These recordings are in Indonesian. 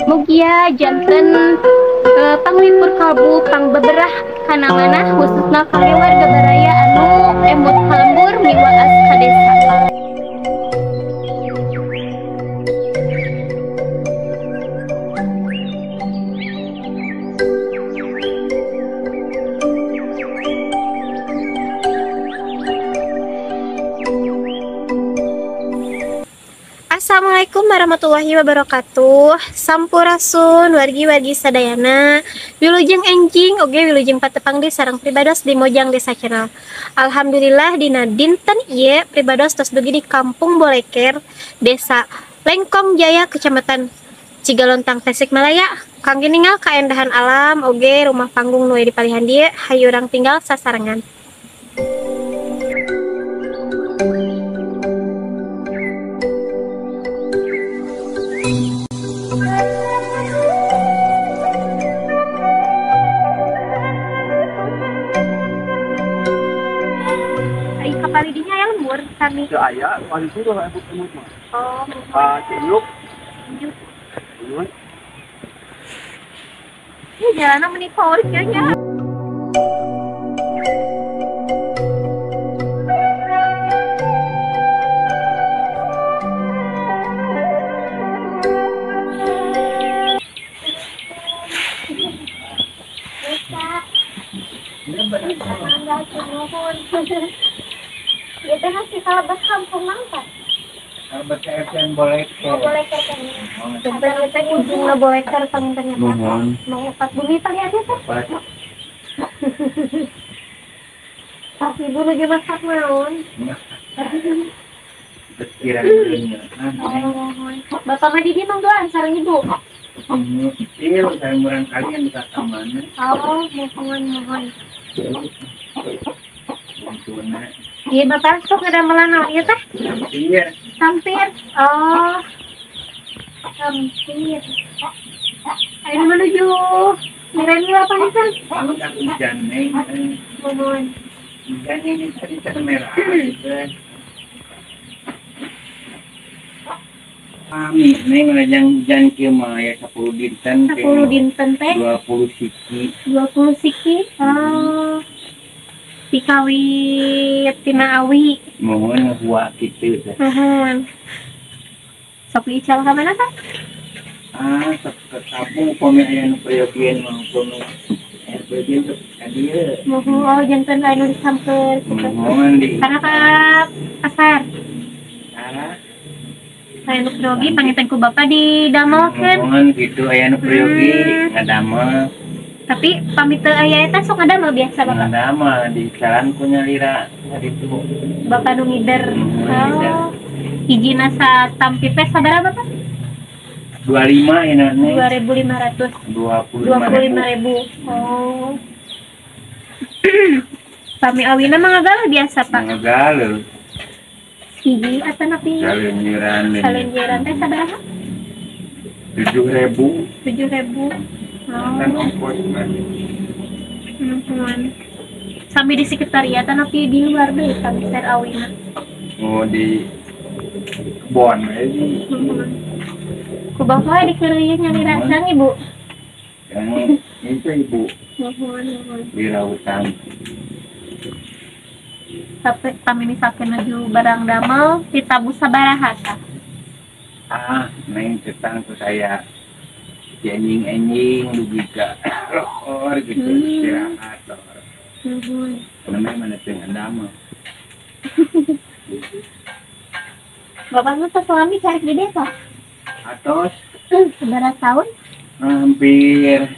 Mugia janten panglipur kalbu pang beberah kana mana khususna kangge warga baraya anu emut kalembur miwaas ka desa. Assalamualaikum warahmatullahi wabarakatuh. Sampurasun wargi-wargi sadayana, wilujeng enjing oge wilujeng patepang di sareng pribados di Mojang Desa Channel. Alhamdulillah dina dinten ieu pribados tos dugi di Kampung Boleker, Desa Lengkong Jaya, Kecamatan Cigalontang, Tasikmalaya. Kangge ningal kaendahan alam oge rumah panggung nu aya di palihan dieu, hayu urang tinggal sasarengan. Kapalidinya yang lembur kami. Itu ayah, wali suruh aku temut mah. Oh, Cuyuk. ini jalanan menipur kayaknya. Itu masih kalabas kampung mangkat. Kalabas RT boleh ke. Boleh ke kan. Sebenarnya kita ujung nggak boleh ke ternyata. Mau 4 bumi tadi aja tuh. Tapi buru aja masak naon. Kira-kira. Bapak mah di dia mang doan sareng ibu. Iya, sareng urang kalian di mana? Oh, mohon. Iya, Bapak sok ada melana, iya teh? Iya. Sampir. Oh. Sampir. Ayo menuju Mirani apa nih, San? Udah hujan, Neng. Mohon. Hujan ini tadi merah. Amin, Neng lajang hujan kieu mah ya 10 dinten. 10 dinten teh. 20 siki. 20 siki. Oh. Sikawit tina awi. Mohon gua kitu teh. Mohon. Sok diical ka mana teh? Kamu pome aya nu priyogen maupun RBG untuk adieu. Mohon oh janten anu disamper. Mohon di. Kana ka pasar. Ara. Saya nu priyogi pangitan ku Bapak di damelkeun. Mohon gitu aya nu priyogi ngadamel. Tapi pamit teu aya eta sok ngadamel biasa Bapak. Ngadamel di jalan punya lira haditu. Bapak nu ngider. Oh. Hijina sa tampi teh sabaraha Bapak? 25 ya Neng. 2.500. 25.000. Oh. Pami awina mah ngagala biasa Pak. Ngagala. Hiji asa napi? Salenjeran teh sabaraha? 7.000. 7.000. Dan ongkos kan. Sampai di sekretariatan tapi di luar deh kami ser awina. Oh di kebon di. Ku bapak di kerja nyari rasang Ibu. Yang itu Ibu. Mohon. Wirautan. Sampai kami misalkan maju barang damel ditabu sabaraha tah? Neng cetang tuh saya enjing dugi ka rokor gitu istirahat namanya mana tengah damel. Bapak lu suami cari di desa? Atos Seberapa tahun? hampir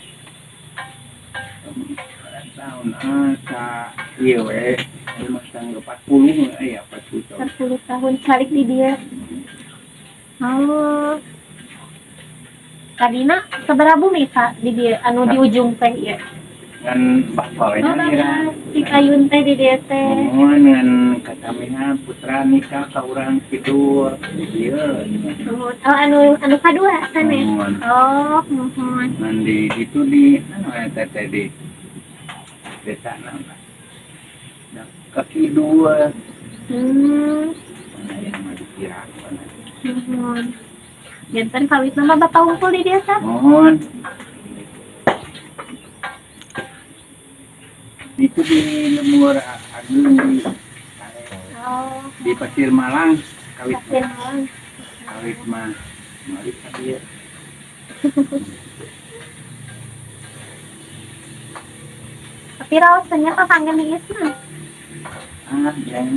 tahun iya weh rumah tangga 40 ya 40 tahun 40 tahun cari di dia. Oh. Kadina seberapa bumi Pak di dia anu di ujung teh ya. Kan bapak Bapak si kayun teh di dia teh. Dengan katamina putra nikah ka urang tidur ieu. Oh, anu kadua kan ya? Oh, mohon. Mandi itu di anu eta teh di desa nama. Kaki dua. Mana yang mau dikira. Mohon. Jantan kawit nama bapak unggul di desa. Mohon. Itu di Lemur Agung Oh, di Pasir Malang kawit Pasir Malang. kawit mah mari dia. Tapi rawatnya kok kangen nih Isma. Yang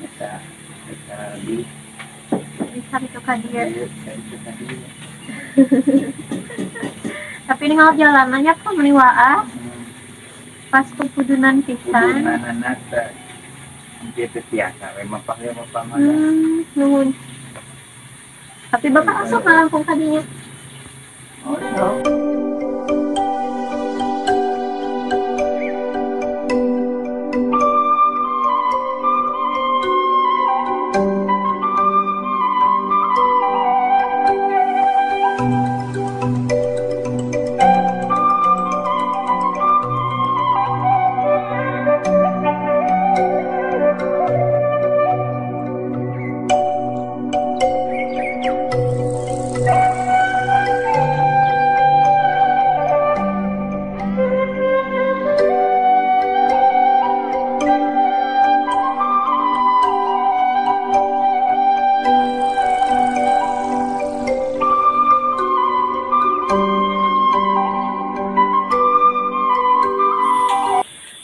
bisa di Bisa itu kan dia. saya tadi. Tapi ini ngau jalanannya kok meniwaa. Pas kepudunan pisan. Anak dia terbiasa memang pakai apa mana. Nuhun. Tapi bapak langsung ngalampung tadinya. Oh, so.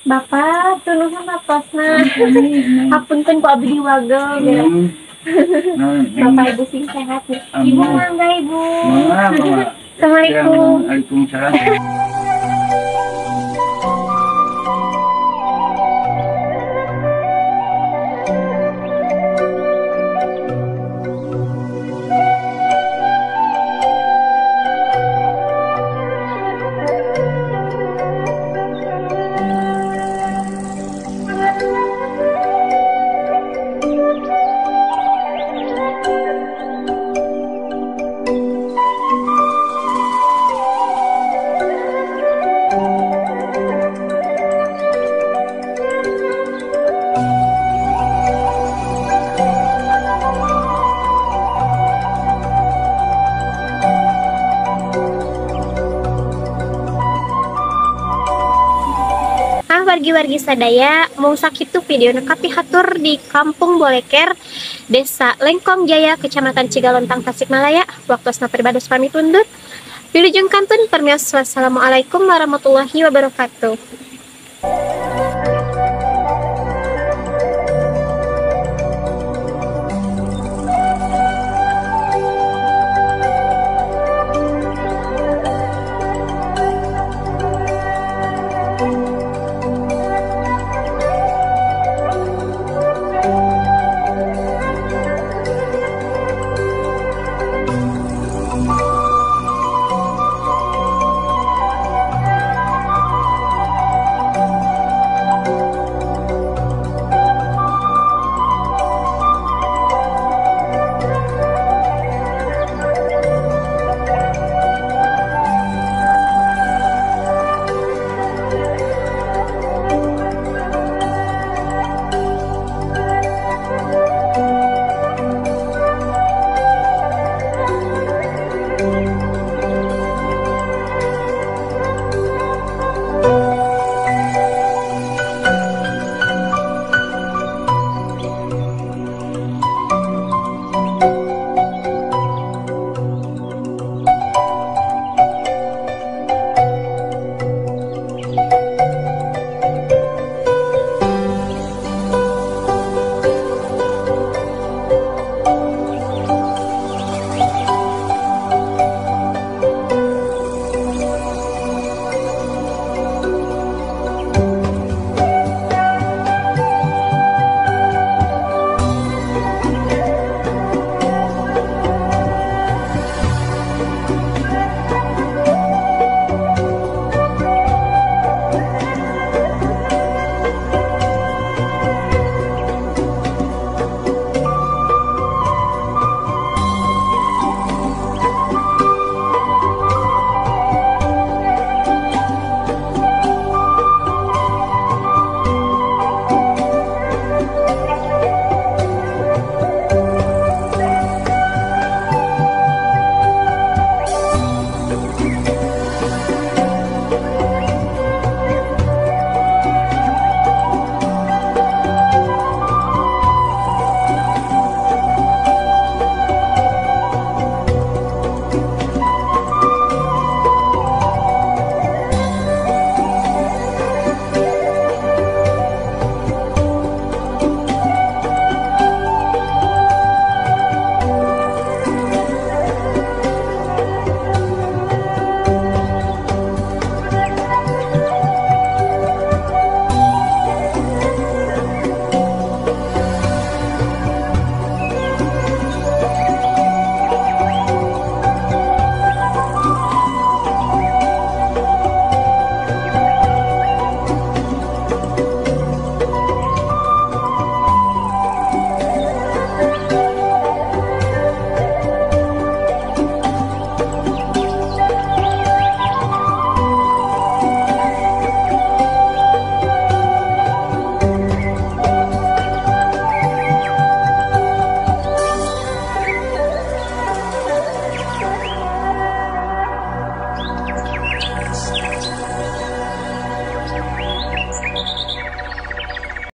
Bapak, tulusan apasna. Hapunten ku abdi wagel ya. Bapak ibu sing sehat nih. Ibu mangga ibu. Assalamualaikum. Waalaikumsalam. Wargi-wargi sadaya mau sakitu video nekapi hatur di Kampung Boleker, Desa Lengkong Jaya, Kecamatan Cigalontang, Tasikmalaya. Waktosna peribados pamit undur. Wilujeng kantun permios. Wassalamualaikum warahmatullahi wabarakatuh.